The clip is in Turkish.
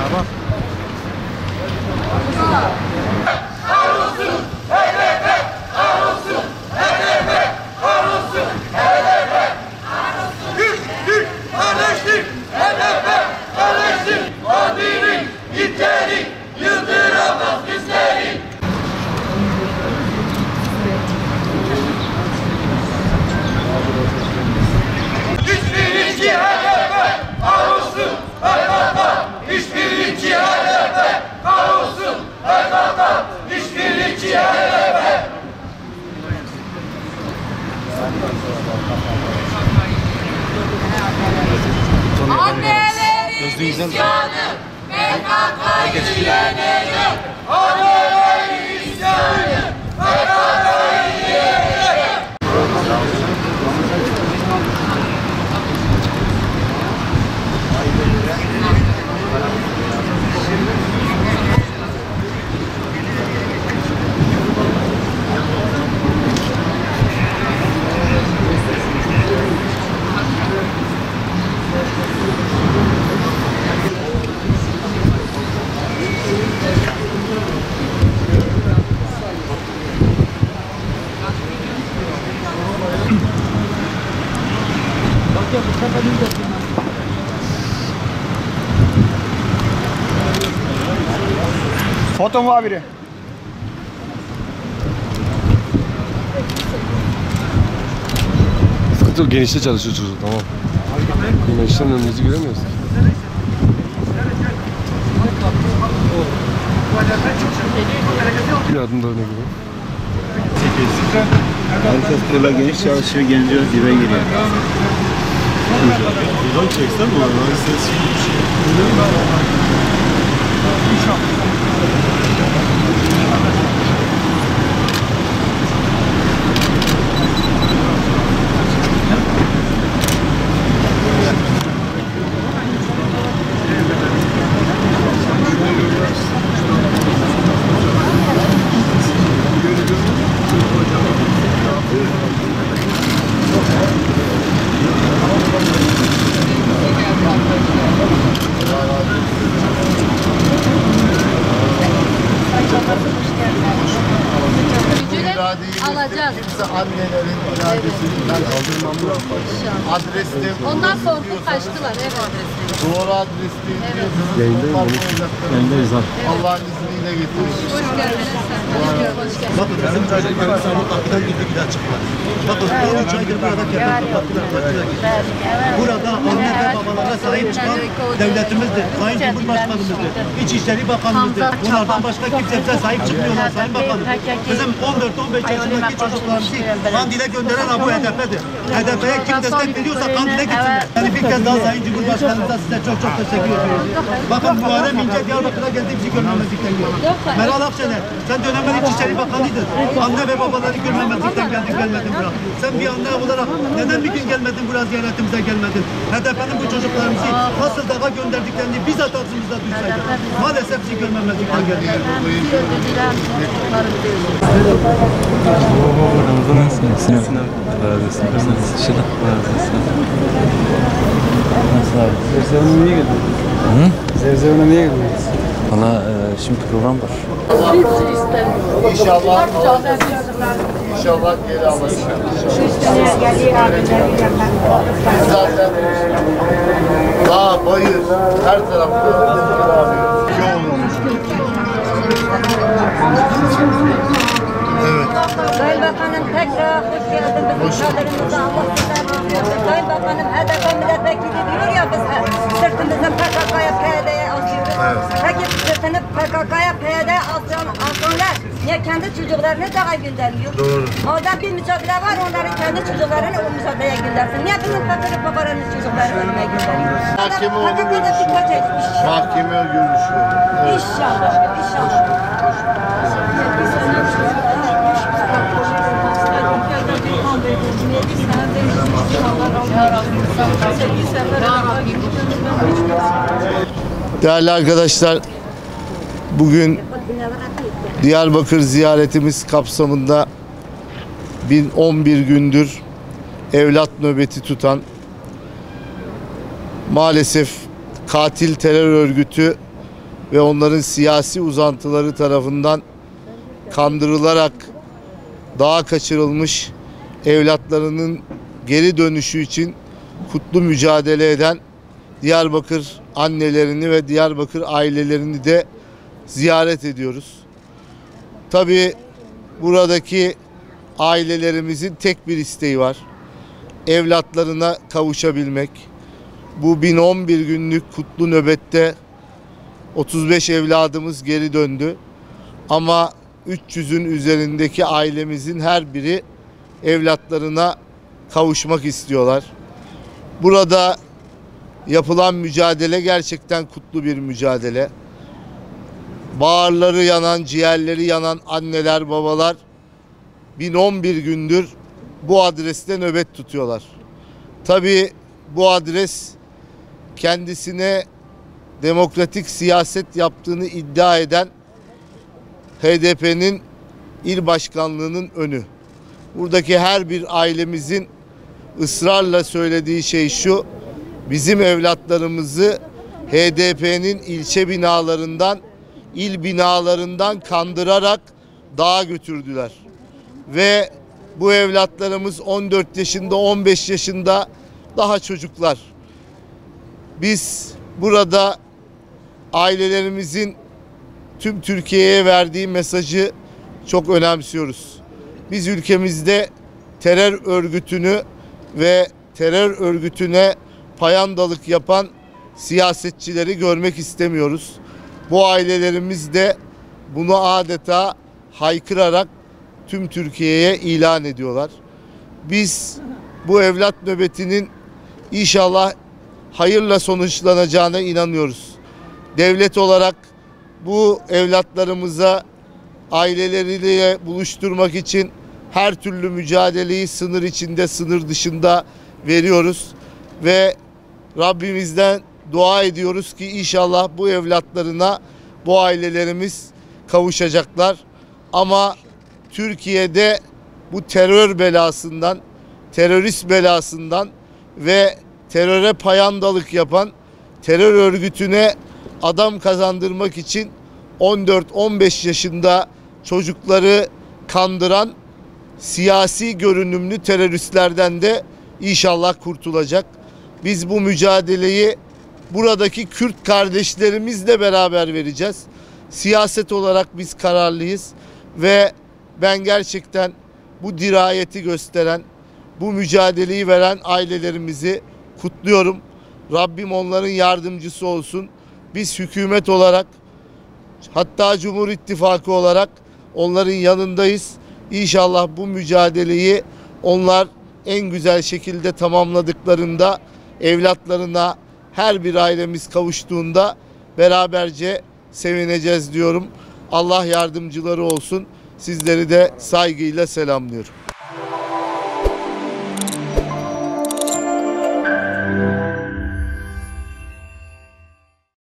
Tamam. Kahrolsun HDP! Kahrolsun HDP! Kahrolsun HDP! Türk kardeşlik! HDP kardeşlik! Adilin, gitlerin, yıldıramaz bizleri! Hiçbirisi HDP! Kahrolsun HDP! Hiçbirisi HDP! Kahrolsun HDP! Hiçbirisi HDP! Annelerin isyanı PKK'yı yenecek. Annelerin isyanı PKK'yı yenecek. Foto muhabiri. Sıkıntı yok, genişte çalışıyor çocuk, tamam. Genişten önümüzü göremiyoruz. Yardım da ne gibi? Herkes burada geniş çalışıyor, gelince dibe giriyor. Buradan çeksen mi? Oradan ses alacağız. Kimse annelerin iradesinden aldırmamız. Adreste Ondan korkup kaçtılar ev adresine. doğru adreste diyorsunuz. Yayındayız abi. Allah'ın izniyle getirir. Hoş geldiniz sen. Hoş geldin. Bakın bizim çocuklarımız sabah kapıdan girdi bir daha çıkmadı. Bakın 13 aydır burada kendi kapıdan girdi. Burada anne ve babalara sahip çıkan devletimizdir. Sayın Cumhurbaşkanımızdır. İçişleri Bakanımızdır. Bunlardan başka kimse bize sahip çıkmıyorlar Sayın Bakanım. Bizim 14-15 yaşındaki çocuklarımızı Kandil'e gönderen bu HDP'dir. HDP'ye kim destek veriyorsa Kandil'e gitsinler. Yani bir kez daha Sayın Cumhurbaşkanımıza size çok çok teşekkür ediyoruz. Bakın Muharrem İnce Diyarbakır'a geldi bizi görmemezlikten geldi. Meral Akşener sen dönemin İçişleri Bakanıydın. Anne ve babaları görmemezlikten gelmedin buraya. Sen bir anne olarak neden bir gün gelmedin buraya ziyaretimize gelmedin? HDP'nin bu çocuklarımızı nasıl daha gönderdiklerini bizzat ağzımızda duysaydık. Maalesef bizi görmemezlikten geldi. Zevzevine niye geldin? Zevzevine niye geldin? Valla şimdi program var. İnşallah İnşallah geri alacağız. Biz zaten dağ, bayır, her tarafta Sayın Bakanım tekrar hoş geldiniz. Çadırımıza Allah sizden biliyorsun. Sayın Bakanım HDP milletvekili diyor ya biz sırtımızı PKK'ya, PYD'ye asıyoruz. Peki sırtını PKK'ya, PYD'ye asanlar niye kendi çocuklarını daha göndermiyor? Doğru. Orada bir mücadele var onların kendi çocuklarını o mücadeleye göndersin. Niye bizim fakiri babaların çocukları ölüme gönderiyor? Mahkeme görüşüyor. İnşallah. İnşallah. Değerli arkadaşlar, bugün Diyarbakır ziyaretimiz kapsamında 11 gündür evlat nöbeti tutan maalesef katil terör örgütü ve onların siyasi uzantıları tarafından kandırılarak dağa kaçırılmış evlatlarının geri dönüşü için kutlu mücadele eden Diyarbakır annelerini ve Diyarbakır ailelerini de ziyaret ediyoruz. Tabii buradaki ailelerimizin tek bir isteği var: evlatlarına kavuşabilmek. Bu 1011 günlük kutlu nöbette 35 evladımız geri döndü. Ama 300'ün üzerindeki ailemizin her biri evlatlarına kavuşmak istiyorlar. Burada yapılan mücadele gerçekten kutlu bir mücadele. Bağırları yanan, ciğerleri yanan anneler, babalar 1011 gündür bu adreste nöbet tutuyorlar. Tabii bu adres kendisine demokratik siyaset yaptığını iddia eden HDP'nin il başkanlığının önü. Buradaki her bir ailemizin ısrarla söylediği şey şu: bizim evlatlarımızı HDP'nin ilçe binalarından, il binalarından kandırarak dağa götürdüler. Ve bu evlatlarımız 14 yaşında, 15 yaşında daha çocuklar. Biz burada ailelerimizin tüm Türkiye'ye verdiği mesajı çok önemsiyoruz. Biz ülkemizde terör örgütünü ve terör örgütüne payandalık yapan siyasetçileri görmek istemiyoruz. Bu ailelerimiz de bunu adeta haykırarak tüm Türkiye'ye ilan ediyorlar. Biz bu evlat nöbetinin inşallah hayırla sonuçlanacağına inanıyoruz. Devlet olarak bu evlatlarımıza aileleriyle buluşturmak için her türlü mücadeleyi sınır içinde, sınır dışında veriyoruz ve Rabbimizden dua ediyoruz ki inşallah bu evlatlarına bu ailelerimiz kavuşacaklar. Ama Türkiye'de bu terör belasından, terörist belasından ve teröre payandalık yapan, terör örgütüne adam kazandırmak için 14-15 yaşında çocukları kandıran siyasi görünümlü teröristlerden de inşallah kurtulacak. Biz bu mücadeleyi buradaki Kürt kardeşlerimizle beraber vereceğiz. Siyaset olarak biz kararlıyız ve ben gerçekten bu dirayeti gösteren, bu mücadeleyi veren ailelerimizi kutluyorum. Rabbim onların yardımcısı olsun. Biz hükümet olarak, hatta Cumhur İttifakı olarak onların yanındayız. İnşallah bu mücadeleyi onlar en güzel şekilde tamamladıklarında, evlatlarına her bir ailemiz kavuştuğunda beraberce sevineceğiz diyorum. Allah yardımcıları olsun. Sizleri de saygıyla selamlıyorum.